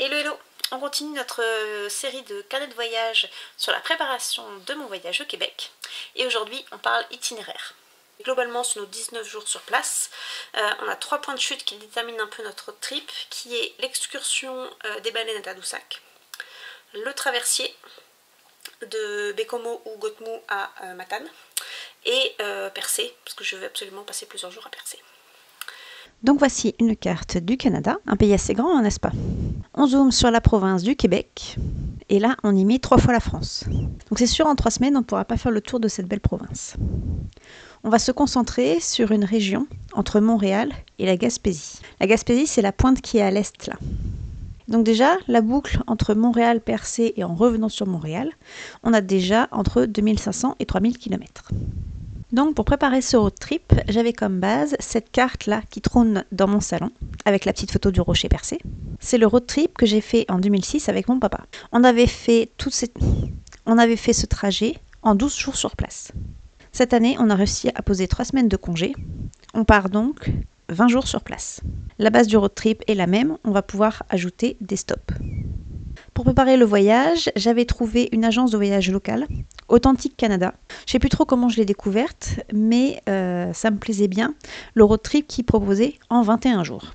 Hello hello, on continue notre série de carnets de voyage sur la préparation de mon voyage au Québec et aujourd'hui on parle itinéraire. Globalement sur nos 19 jours sur place, on a 3 points de chute qui déterminent un peu notre trip, qui est l'excursion des baleines à Tadoussac, le traversier de Baie-Comeau ou Gotmou à Matane et Percé, parce que je veux absolument passer plusieurs jours à Percé. Donc voici une carte du Canada, un pays assez grand, n'est-ce pas? On zoome sur la province du Québec, et là on y met 3 fois la France. Donc c'est sûr, en 3 semaines, on ne pourra pas faire le tour de cette belle province. On va se concentrer sur une région entre Montréal et la Gaspésie. La Gaspésie, c'est la pointe qui est à l'est là. Donc déjà, la boucle entre Montréal, Percé et en revenant sur Montréal, on a déjà entre 2500 et 3000 km. Donc pour préparer ce road trip, j'avais comme base cette carte-là qui trône dans mon salon, avec la petite photo du rocher percé. C'est le road trip que j'ai fait en 2006 avec mon papa. On avait fait ce trajet en 12 jours sur place. Cette année, on a réussi à poser 3 semaines de congé. On part donc 20 jours sur place. La base du road trip est la même, on va pouvoir ajouter des stops. Pour préparer le voyage, j'avais trouvé une agence de voyage locale, Authentique Canada. Je ne sais plus trop comment je l'ai découverte, mais ça me plaisait bien, le road trip qu'ils proposaient en 21 jours.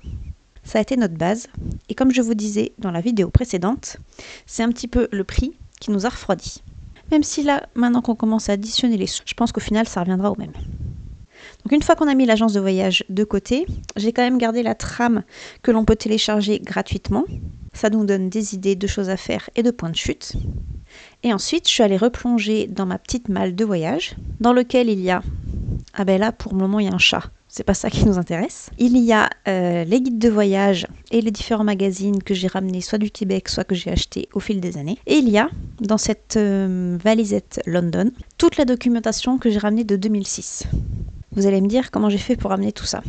Ça a été notre base, et comme je vous disais dans la vidéo précédente, c'est un petit peu le prix qui nous a refroidis. Même si là, maintenant qu'on commence à additionner les sous, je pense qu'au final, ça reviendra au même. Donc une fois qu'on a mis l'agence de voyage de côté, j'ai quand même gardé la trame que l'on peut télécharger gratuitement. Ça nous donne des idées de choses à faire et de points de chute. Et ensuite, je suis allée replonger dans ma petite malle de voyage, dans lequel il y a... Ah ben là, pour le moment, il y a un chat. C'est pas ça qui nous intéresse. Il y a les guides de voyage et les différents magazines que j'ai ramenés soit du Québec, soit que j'ai achetés au fil des années. Et il y a, dans cette valisette London, toute la documentation que j'ai ramenée de 2006. Vous allez me dire comment j'ai fait pour ramener tout ça.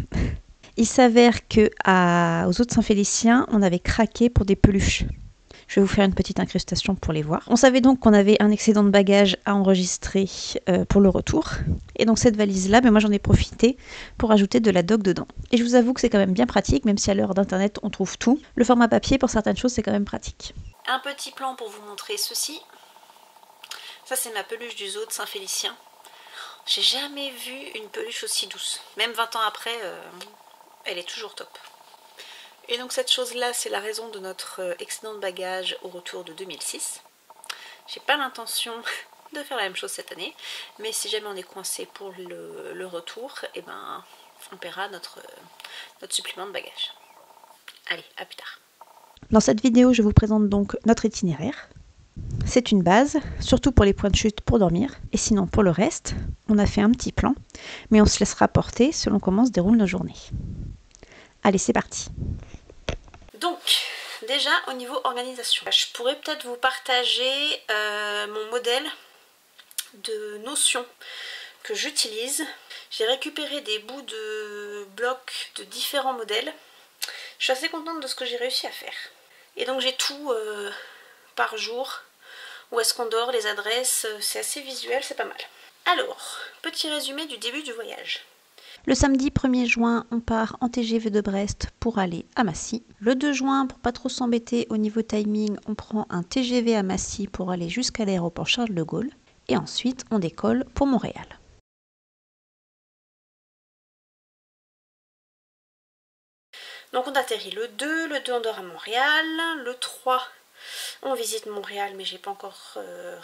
Il s'avère qu'aux eaux de Saint-Félicien, on avait craqué pour des peluches. Je vais vous faire une petite incrustation pour les voir. On savait donc qu'on avait un excédent de bagages à enregistrer pour le retour. Et donc cette valise-là, moi j'en ai profité pour ajouter de la doc dedans. Et je vous avoue que c'est quand même bien pratique, même si à l'heure d'internet on trouve tout. Le format papier pour certaines choses c'est quand même pratique. Un petit plan pour vous montrer ceci. Ça c'est ma peluche du zoo de Saint-Félicien. J'ai jamais vu une peluche aussi douce. Même 20 ans après, elle est toujours top. Et donc cette chose-là, c'est la raison de notre excédent de bagages au retour de 2006. J'ai pas l'intention de faire la même chose cette année, mais si jamais on est coincé pour le retour, eh ben, on paiera notre supplément de bagages. Allez, à plus tard. Dans cette vidéo, je vous présente donc notre itinéraire. C'est une base, surtout pour les points de chute pour dormir, et sinon pour le reste, on a fait un petit plan, mais on se laissera porter selon comment se déroulent nos journées. Allez, c'est parti. Donc, déjà au niveau organisation, je pourrais peut-être vous partager mon modèle de notions que j'utilise. J'ai récupéré des bouts de blocs de différents modèles. Je suis assez contente de ce que j'ai réussi à faire. Et donc j'ai tout par jour. Où est-ce qu'on dort, les adresses, c'est assez visuel, c'est pas mal. Alors, petit résumé du début du voyage. Le samedi 1er juin, on part en TGV de Brest pour aller à Massy. Le 2 juin, pour pas trop s'embêter au niveau timing, on prend un TGV à Massy pour aller jusqu'à l'aéroport Charles de Gaulle. Et ensuite, on décolle pour Montréal. Donc on atterrit le 2 on dort à Montréal, le 3 on visite Montréal, mais j'ai pas encore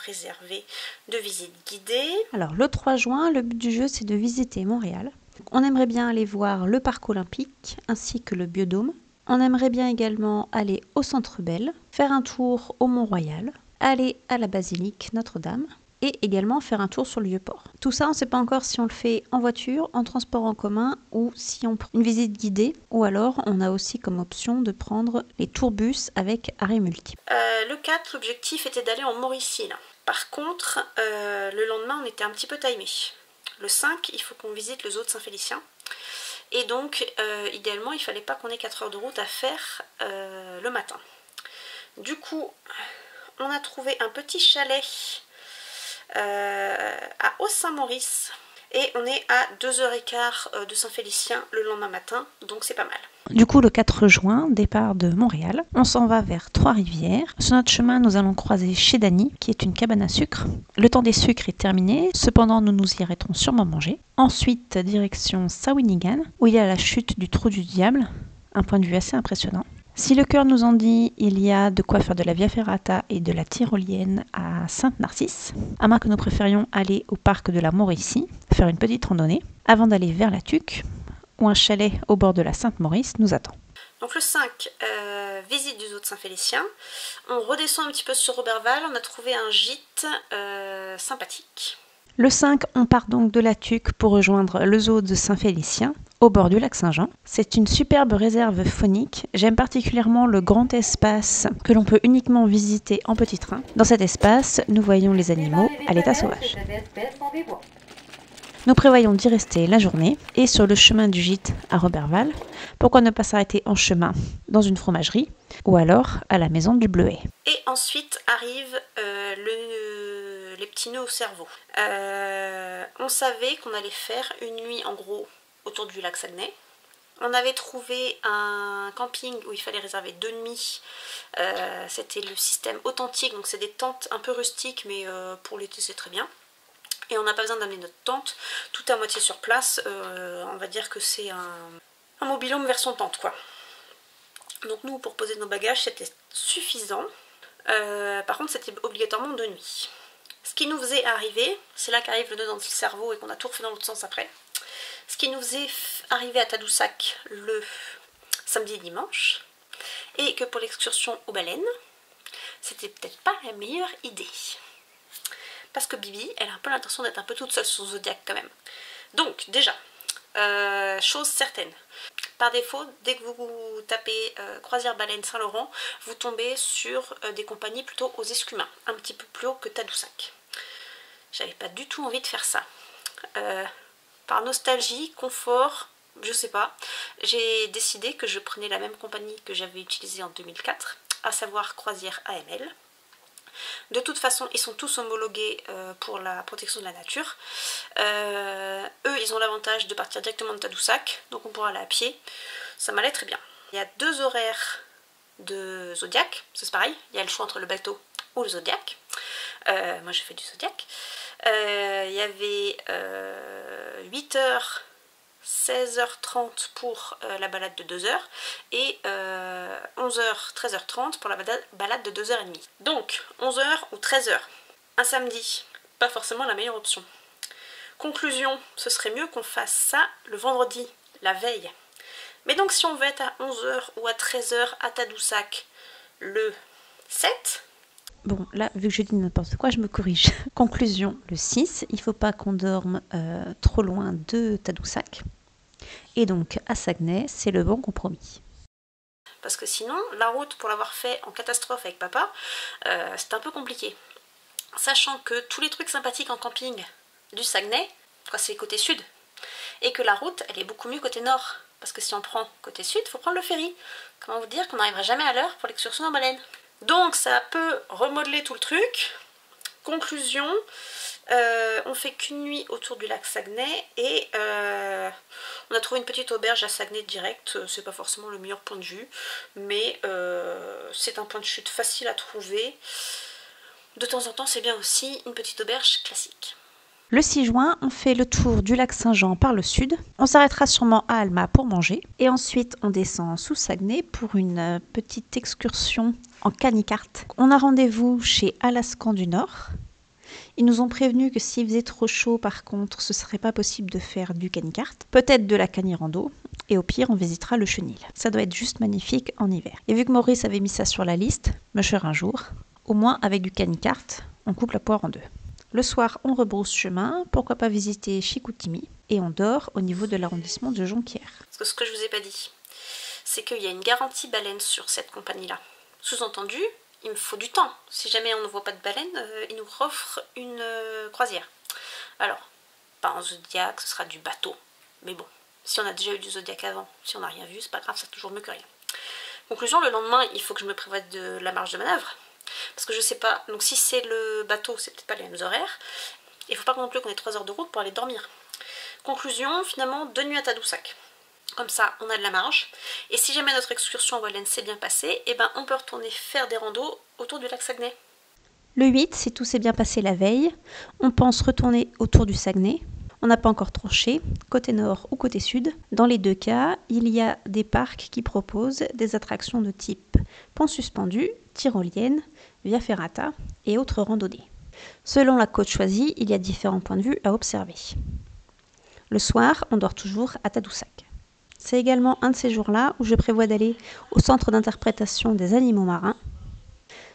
réservé de visite guidée. Alors le 3 juin, le but du jeu c'est de visiter Montréal. On aimerait bien aller voir le parc olympique ainsi que le biodôme. On aimerait bien également aller au Centre Bell, faire un tour au Mont-Royal, aller à la basilique Notre-Dame et également faire un tour sur le Vieux-Port. Tout ça, on ne sait pas encore si on le fait en voiture, en transport en commun ou si on prend une visite guidée, ou alors on a aussi comme option de prendre les tourbus avec arrêt multiple. Le 4, l'objectif était d'aller en Mauricie. Là. Par contre, le lendemain, on était un petit peu timé. Le 5, il faut qu'on visite le zoo de Saint-Félicien. Et donc, idéalement, il ne fallait pas qu'on ait 4 heures de route à faire le matin. Du coup, on a trouvé un petit chalet à Haut-Saint-Maurice. Et on est à 2h15 de Saint-Félicien le lendemain matin, donc c'est pas mal. Du coup, le 4 juin, départ de Montréal, on s'en va vers Trois-Rivières. Sur notre chemin, nous allons croiser chez Dany, qui est une cabane à sucre. Le temps des sucres est terminé, cependant nous nous y arrêterons sûrement manger. Ensuite, direction Shawinigan, où il y a la chute du Trou du Diable, un point de vue assez impressionnant. Si le cœur nous en dit, il y a de quoi faire de la Via Ferrata et de la tyrolienne à Sainte-Narcisse, à moins que nous préférions aller au parc de la Mauricie, faire une petite randonnée, avant d'aller vers la Tuque, où un chalet au bord de la Sainte-Maurice nous attend. Donc le 5, visite du zoo de Saint-Félicien. On redescend un petit peu sur Roberval, on a trouvé un gîte sympathique. Le 5, on part donc de la Tuque pour rejoindre le zoo de Saint-Félicien, au bord du lac Saint-Jean. C'est une superbe réserve faunique. J'aime particulièrement le grand espace que l'on peut uniquement visiter en petit train. Dans cet espace, nous voyons les animaux à l'état sauvage. Nous prévoyons d'y rester la journée et sur le chemin du gîte à Roberval, pourquoi ne pas s'arrêter en chemin dans une fromagerie ou alors à la maison du Bleuet. Et ensuite arrivent les petits nœuds au cerveau. On savait qu'on allait faire une nuit en gros autour du lac Saguenay. On avait trouvé un camping où il fallait réserver 2 nuits. C'était le système authentique, donc c'est des tentes un peu rustiques, mais pour l'été c'est très bien. Et on n'a pas besoin d'amener notre tente, tout à moitié sur place. On va dire que c'est un mobil-home version tente, quoi. Donc nous, pour poser nos bagages, c'était suffisant. Par contre, c'était obligatoirement 2 nuits. Ce qui nous faisait arriver, c'est là qu'arrive le nœud dans le cerveau et qu'on a tout refait dans l'autre sens après. Ce qui nous faisait arriver à Tadoussac le samedi et dimanche, et que pour l'excursion aux baleines, c'était peut-être pas la meilleure idée. Parce que Bibi, elle a un peu l'intention d'être un peu toute seule sur Zodiac quand même. Donc déjà, chose certaine, par défaut, dès que vous tapez croisière baleine Saint-Laurent, vous tombez sur des compagnies plutôt aux Escumins, un petit peu plus haut que Tadoussac. J'avais pas du tout envie de faire ça. Par nostalgie, confort, je sais pas, j'ai décidé que je prenais la même compagnie que j'avais utilisée en 2004, à savoir Croisière AML. De toute façon, ils sont tous homologués pour la protection de la nature. Eux, ils ont l'avantage de partir directement de Tadoussac, donc on pourra aller à pied. Ça m'allait très bien. Il y a 2 horaires de Zodiac, c'est pareil, il y a le choix entre le bateau ou le Zodiac. Moi, j'ai fait du Zodiac. Il y avait 8h, 16h30 pour la balade de 2h et 11h, 13h30 pour la balade de 2h30. Donc 11h ou 13h, un samedi, pas forcément la meilleure option. Conclusion, ce serait mieux qu'on fasse ça le vendredi, la veille. Mais donc si on veut être à 11h ou à 13h à Tadoussac le 7... Bon, là, vu que je dis n'importe quoi, je me corrige. Conclusion, le 6, il ne faut pas qu'on dorme trop loin de Tadoussac. Et donc, à Saguenay, c'est le bon compromis. Parce que sinon, la route, pour l'avoir fait en catastrophe avec papa, c'est un peu compliqué. Sachant que tous les trucs sympathiques en camping du Saguenay, c'est côté sud. Et que la route, elle est beaucoup mieux côté nord. Parce que si on prend côté sud, il faut prendre le ferry. Comment vous dire qu'on n'arrivera jamais à l'heure pour l'excursion en baleine. Donc ça peut remodeler tout le truc. Conclusion, on fait qu'une nuit autour du lac Saguenay et on a trouvé une petite auberge à Saguenay direct. C'est pas forcément le meilleur point de vue, mais c'est un point de chute facile à trouver. De temps en temps, c'est bien aussi une petite auberge classique. Le 6 juin, on fait le tour du lac Saint-Jean par le sud. On s'arrêtera sûrement à Alma pour manger. Et ensuite, on descend sous Saguenay pour une petite excursion en canicarte. On a rendez-vous chez Alaskan du Nord. Ils nous ont prévenu que s'il faisait trop chaud, par contre, ce serait pas possible de faire du canicarte. Peut-être de la canirando. Et au pire, on visitera le chenil. Ça doit être juste magnifique en hiver. Et vu que Maurice avait mis ça sur la liste, me cher un jour, au moins avec du canicarte, on coupe la poire en 2. Le soir, on rebrousse chemin, pourquoi pas visiter Chicoutimi, et on dort au niveau de l'arrondissement de Jonquière. Parce que ce que je vous ai pas dit, c'est qu'il y a une garantie baleine sur cette compagnie-là. Sous-entendu, il me faut du temps. Si jamais on ne voit pas de baleine, ils nous offrent une croisière. Alors, pas en Zodiac, ce sera du bateau. Mais bon, si on a déjà eu du Zodiac avant, si on n'a rien vu, c'est pas grave, c'est toujours mieux que rien. Conclusion, le lendemain, il faut que je me prévoie de la marge de manœuvre. Parce que je sais pas, donc si c'est le bateau, c'est peut-être pas les mêmes horaires. Il faut pas non plus qu'on ait 3 heures de route pour aller dormir. Conclusion, finalement, 2 nuits à Tadoussac. Comme ça, on a de la marge. Et si jamais notre excursion en voile laine s'est bien passée, eh ben, on peut retourner faire des randos autour du lac Saguenay. Le 8, si tout s'est bien passé la veille, on pense retourner autour du Saguenay. On n'a pas encore tranché, côté nord ou côté sud. Dans les deux cas, il y a des parcs qui proposent des attractions de type pont suspendu, tyrolienne, via ferrata et autres randonnées. Selon la côte choisie, il y a différents points de vue à observer. Le soir, on dort toujours à Tadoussac. C'est également un de ces jours-là où je prévois d'aller au centre d'interprétation des animaux marins.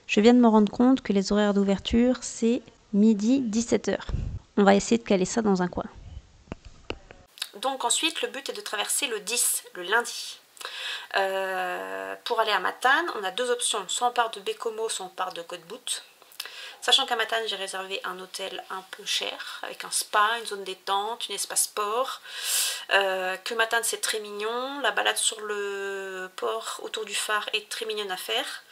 Je viens de me rendre compte que les horaires d'ouverture, c'est midi 17h. On va essayer de caler ça dans un coin. Donc ensuite, le but est de traverser le 10, le lundi. Pour aller à Matane, on a deux options. Soit on part de Bécomo, soit on part de Côte-Bout. Sachant qu'à Matane, j'ai réservé un hôtel un peu cher, avec un spa, une zone détente, une espace sport. Que Matane, c'est très mignon. La balade sur le port autour du phare est très mignonne à faire.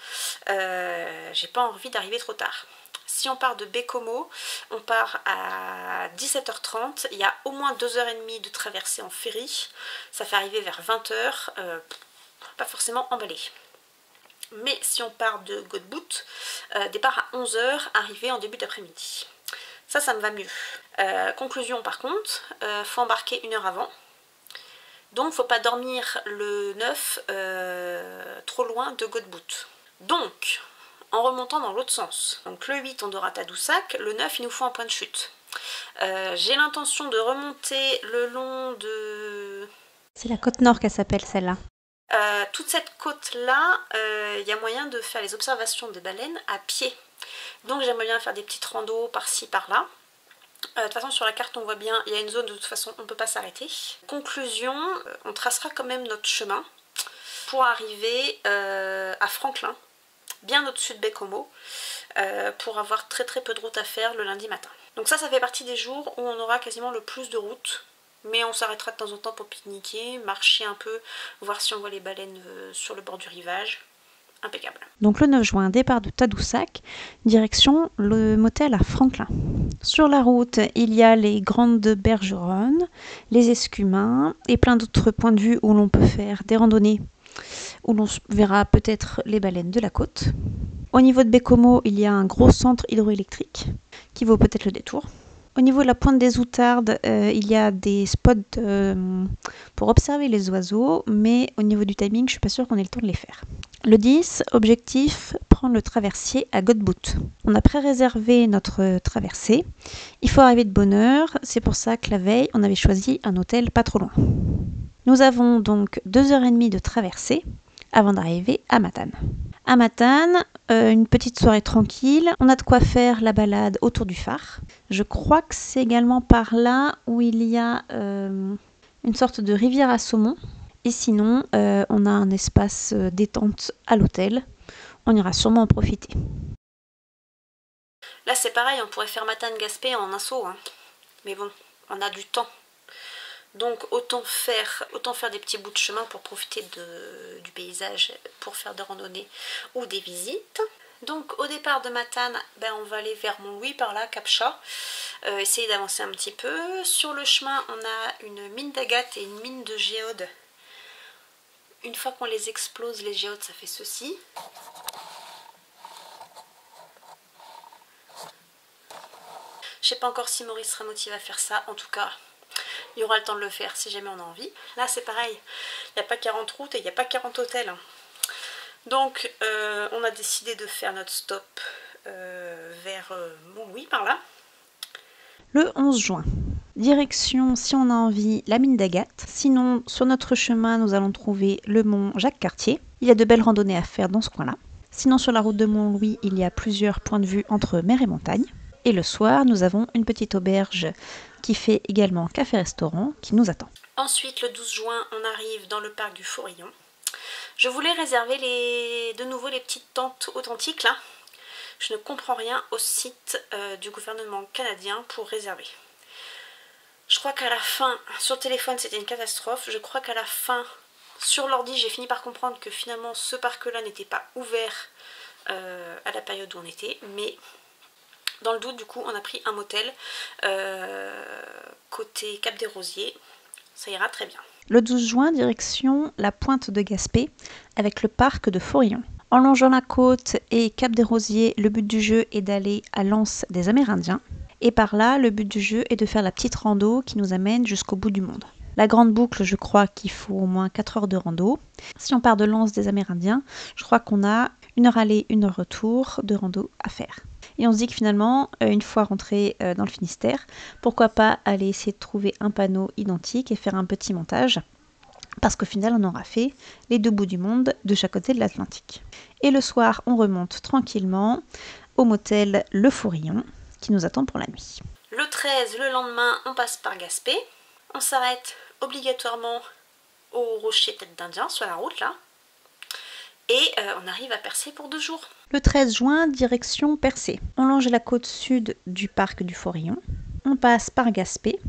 J'ai pas envie d'arriver trop tard. Si on part de Bécomo, on part à 17h30. Il y a au moins 2h30 de traversée en ferry. Ça fait arriver vers 20h. Pas forcément emballé. Mais si on part de Côte-Bout, départ à 11h, arrivé en début d'après-midi. Ça me va mieux. Conclusion par contre, faut embarquer 1 heure avant. Donc faut pas dormir le 9 trop loin de Côte-Bout. Donc, en remontant dans l'autre sens, donc le 8 on dort à Tadoussac, le 9 il nous faut un point de chute. J'ai l'intention de remonter le long de... C'est la côte nord qu'elle s'appelle celle-là. Toute cette côte-là, il y a moyen de faire les observations des baleines à pied. Donc j'aimerais bien faire des petites randos par-ci, par-là. De toute façon, sur la carte, on voit bien, il y a une zone de toute façon, on ne peut pas s'arrêter. Conclusion, on tracera quand même notre chemin pour arriver à Franklin, bien au-dessus de Bécomo, pour avoir très très peu de route à faire le lundi matin. Donc ça fait partie des jours où on aura quasiment le plus de route. Mais on s'arrêtera de temps en temps pour pique-niquer, marcher un peu, voir si on voit les baleines sur le bord du rivage. Impeccable. Donc le 9 juin, départ de Tadoussac, direction le motel à Franklin. Sur la route, il y a les grandes bergeronnes, les escumins et plein d'autres points de vue où l'on peut faire des randonnées, où l'on verra peut-être les baleines de la côte. Au niveau de Bécomo, il y a un gros centre hydroélectrique qui vaut peut-être le détour. Au niveau de la pointe des Outardes, il y a des spots pour observer les oiseaux, mais au niveau du timing, je ne suis pas sûre qu'on ait le temps de les faire. Le 10, objectif, prendre le traversier à Côte-Bout. On a pré-réservé notre traversée. Il faut arriver de bonne heure, c'est pour ça que la veille, on avait choisi un hôtel pas trop loin. Nous avons donc 2h30 de traversée avant d'arriver à Matane. À Matane, une petite soirée tranquille. On a de quoi faire la balade autour du phare. Je crois que c'est également par là où il y a une sorte de rivière à saumon. Et sinon, on a un espace détente à l'hôtel. On ira sûrement en profiter. Là, c'est pareil, on pourrait faire Matane-Gaspé en un saut. Hein. Mais bon, on a du temps. Donc autant faire des petits bouts de chemin pour profiter du paysage, pour faire des randonnées ou des visites. Donc au départ de Matane, on va aller vers Montlouis par là, Capcha, essayer d'avancer un petit peu. Sur le chemin, on a une mine d'agate et une mine de géode. Une fois qu'on les explose, les géodes, ça fait ceci. Je sais pas encore si Maurice sera motivé à faire ça, en tout cas... Il y aura le temps de le faire si jamais on a envie. Là, c'est pareil. Il n'y a pas 40 routes et il n'y a pas 40 hôtels. Donc, on a décidé de faire notre stop vers Montlouis, par là. Le 11 juin. Direction, si on a envie, la mine d'Agathe. Sinon, sur notre chemin, nous allons trouver le mont Jacques-Cartier. Il y a de belles randonnées à faire dans ce coin-là. Sinon, sur la route de Montlouis, il y a plusieurs points de vue entre mer et montagne. Et le soir, nous avons une petite auberge qui fait également café-restaurant qui nous attend. Ensuite, le 12 juin, on arrive dans le parc du Forillon. Je voulais réserver de nouveau les petites tentes authentiques là. Je ne comprends rien au site du gouvernement canadien pour réserver. Je crois qu'à la fin, sur téléphone c'était une catastrophe. Je crois qu'à la fin, sur l'ordi, j'ai fini par comprendre que finalement ce parc-là n'était pas ouvert à la période où on était. Mais dans le doute, du coup, on a pris un motel côté Cap des Rosiers. ça ira très bien. Le 12 juin, direction la pointe de Gaspé avec le parc de Forillon. En longeant la côte et Cap des Rosiers, le but du jeu est d'aller à l'anse des Amérindiens. Et par là, le but du jeu est de faire la petite rando qui nous amène jusqu'au bout du monde. La grande boucle, je crois qu'il faut au moins 4 heures de rando. Si on part de l'anse des Amérindiens, je crois qu'on a 1 heure aller, 1 heure retour de rando à faire. Et on se dit que finalement, une fois rentré dans le Finistère, pourquoi pas aller essayer de trouver un panneau identique et faire un petit montage, parce qu'au final, on aura fait les 2 bouts du monde de chaque côté de l'Atlantique. Et le soir, on remonte tranquillement au motel Le Forillon, qui nous attend pour la nuit. Le 13, le lendemain, on passe par Gaspé. On s'arrête obligatoirement au rocher Tête d'Indien, sur la route là. Et on arrive à Percé pour 2 jours. Le 13 juin, direction Percé. On longe la côte sud du parc du Forillon. On passe par Gaspé.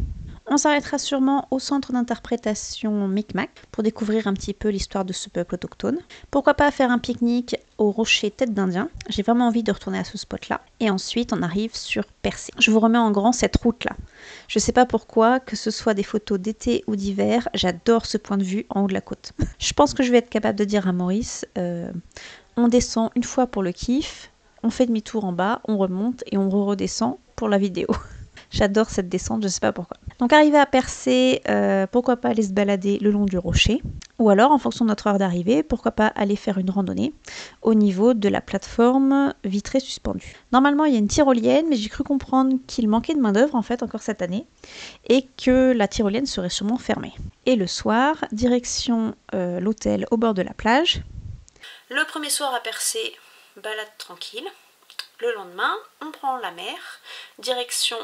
On s'arrêtera sûrement au centre d'interprétation Micmac pour découvrir un petit peu l'histoire de ce peuple autochtone. Pourquoi pas faire un pique-nique au rocher Tête d'Indien. J'ai vraiment envie de retourner à ce spot-là. Et ensuite, on arrive sur Percé. Je vous remets en grand cette route-là. Je sais pas pourquoi, que ce soit des photos d'été ou d'hiver, j'adore ce point de vue en haut de la côte. Je pense que je vais être capable de dire à Maurice, on descend une fois pour le kiff, on fait demi-tour en bas, on remonte et on redescend pour la vidéo. J'adore cette descente, je sais pas pourquoi. Donc arrivé à Percé, pourquoi pas aller se balader le long du rocher. Ou alors, en fonction de notre heure d'arrivée, pourquoi pas aller faire une randonnée au niveau de la plateforme vitrée suspendue. Normalement, il y a une tyrolienne, mais j'ai cru comprendre qu'il manquait de main d'œuvre en fait encore cette année et que la tyrolienne serait sûrement fermée. Et le soir, direction l'hôtel au bord de la plage. Le premier soir à Percé, balade tranquille. Le lendemain, on prend la mer, direction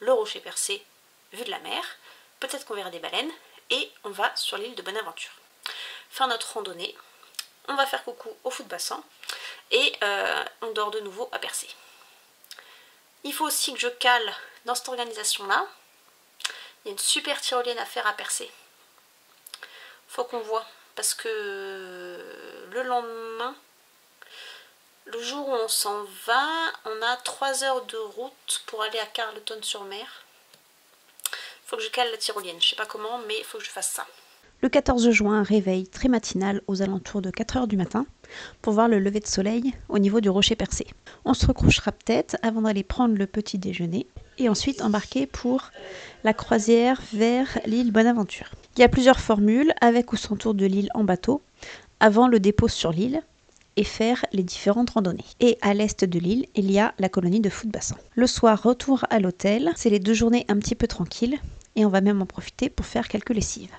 le rocher Percé, vue de la mer. Peut-être qu'on verra des baleines. Et on va sur l'île de Bonaventure. Faire notre randonnée. On va faire coucou au foot bassin. Et on dort de nouveau à Percé. Il faut aussi que je cale dans cette organisation-là. Il y a une super tyrolienne à faire à Percé. Faut qu'on voit. Parce que le lendemain, le jour où on s'en va, on a 3 heures de route pour aller à Carleton-sur-Mer. Faut que je cale la tyrolienne, je sais pas comment, mais il faut que je fasse ça. Le 14 juin, réveil très matinal aux alentours de 4 heures du matin pour voir le lever de soleil au niveau du rocher Percé. On se recouchera peut-être avant d'aller prendre le petit déjeuner et ensuite embarquer pour la croisière vers l'île Bonaventure. Il y a plusieurs formules avec ou sans tour de l'île en bateau avant le dépôt sur l'île et faire les différentes randonnées. Et à l'est de l'île, il y a la colonie de foot bassin. Le soir, retour à l'hôtel. C'est les 2 journées un petit peu tranquilles et on va même en profiter pour faire quelques lessives.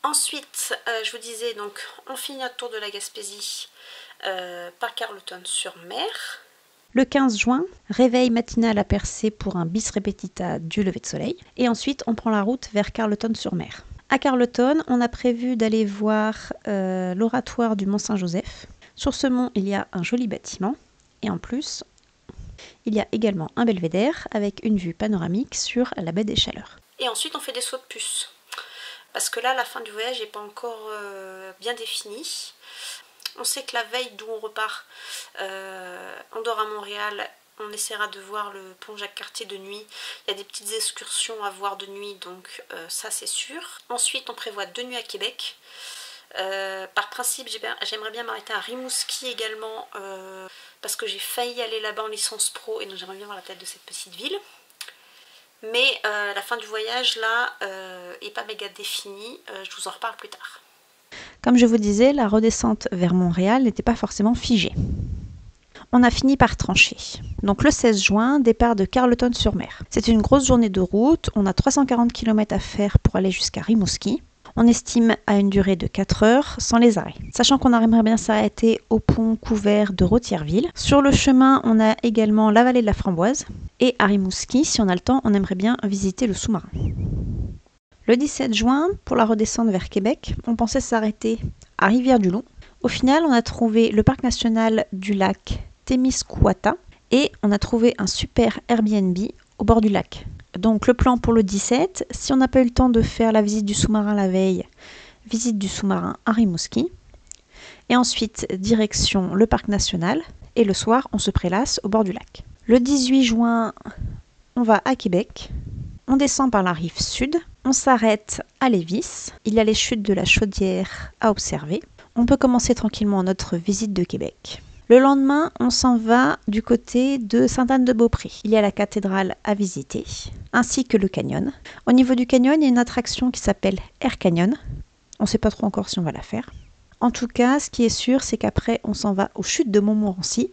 Ensuite, je vous disais, donc, on finit notre tour de la Gaspésie par Carleton-sur-Mer. Le 15 juin, réveil matinal à Percé pour un bis repetita du lever de soleil. Et ensuite, on prend la route vers Carleton-sur-Mer. À Carleton, on a prévu d'aller voir l'oratoire du Mont-Saint-Joseph. Sur ce mont, il y a un joli bâtiment. Et en plus, il y a également un belvédère avec une vue panoramique sur la baie des Chaleurs. Et ensuite, on fait des sauts de puce. Parce que là, la fin du voyage n'est pas encore bien définie. On sait que la veille d'où on repart, on dort à Montréal. On essaiera de voir le pont Jacques-Cartier de nuit. Il y a des petites excursions à voir de nuit, donc ça c'est sûr. Ensuite, on prévoit 2 nuits à Québec. Par principe, j'aimerais bien m'arrêter à Rimouski également, parce que j'ai failli aller là-bas en licence pro, et donc j'aimerais bien voir la tête de cette petite ville. Mais la fin du voyage, là, est pas méga définie. Je vous en reparle plus tard. Comme je vous disais, la redescente vers Montréal n'était pas forcément figée. On a fini par trancher. Donc le 16 juin, départ de Carleton-sur-Mer. C'est une grosse journée de route. On a 340 km à faire pour aller jusqu'à Rimouski. On estime à une durée de 4 heures sans les arrêts. Sachant qu'on aimerait bien s'arrêter au pont couvert de Rotierville. Sur le chemin, on a également la vallée de la Framboise. Et à Rimouski, si on a le temps, on aimerait bien visiter le sous-marin. Le 17 juin, pour la redescente vers Québec, on pensait s'arrêter à Rivière-du-Loup. Au final, on a trouvé le parc national du lac Témiscouata et on a trouvé un super Airbnb au bord du lac. Donc le plan pour le 17, si on n'a pas eu le temps de faire la visite du sous-marin la veille, visite du sous-marin à Rimouski. Et ensuite, direction le parc national. Et le soir, on se prélasse au bord du lac. Le 18 juin, on va à Québec. On descend par la rive sud. On s'arrête à Lévis. Il y a les chutes de la Chaudière à observer. On peut commencer tranquillement notre visite de Québec. Le lendemain, on s'en va du côté de Sainte-Anne-de-Beaupré. Il y a la cathédrale à visiter, ainsi que le canyon. Au niveau du canyon, il y a une attraction qui s'appelle Air Canyon. On ne sait pas trop encore si on va la faire. En tout cas, ce qui est sûr, c'est qu'après, on s'en va aux chutes de Montmorency.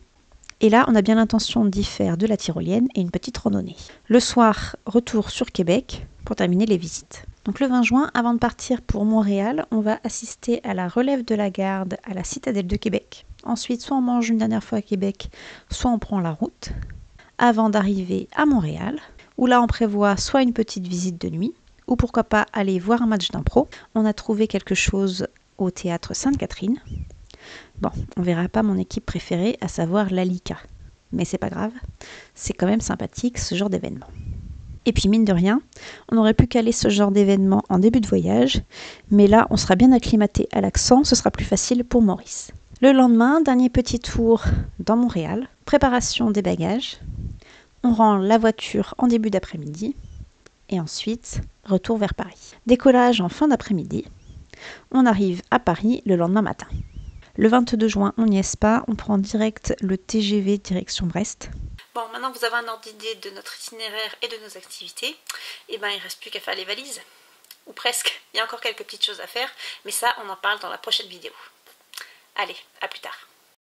Et là, on a bien l'intention d'y faire de la tyrolienne et une petite randonnée. Le soir, retour sur Québec pour terminer les visites. Donc le 20 juin, avant de partir pour Montréal, on va assister à la relève de la garde à la citadelle de Québec. Ensuite, soit on mange une dernière fois à Québec, soit on prend la route, avant d'arriver à Montréal, où là on prévoit soit une petite visite de nuit, ou pourquoi pas aller voir un match d'impro. On a trouvé quelque chose au théâtre Sainte-Catherine. Bon, on verra pas mon équipe préférée, à savoir l'Alika. Mais c'est pas grave, c'est quand même sympathique ce genre d'événement. Et puis mine de rien, on aurait pu caler ce genre d'événement en début de voyage, mais là on sera bien acclimaté à l'accent, ce sera plus facile pour Maurice. Le lendemain, dernier petit tour dans Montréal, préparation des bagages, on rend la voiture en début d'après-midi, et ensuite retour vers Paris. Décollage en fin d'après-midi, on arrive à Paris le lendemain matin. Le 22 juin, on n'y est pas, on prend direct le TGV direction Brest. Bon, maintenant que vous avez un ordre d'idée de notre itinéraire et de nos activités, et ben il ne reste plus qu'à faire les valises. Ou presque, il y a encore quelques petites choses à faire, mais ça on en parle dans la prochaine vidéo. Allez, à plus tard.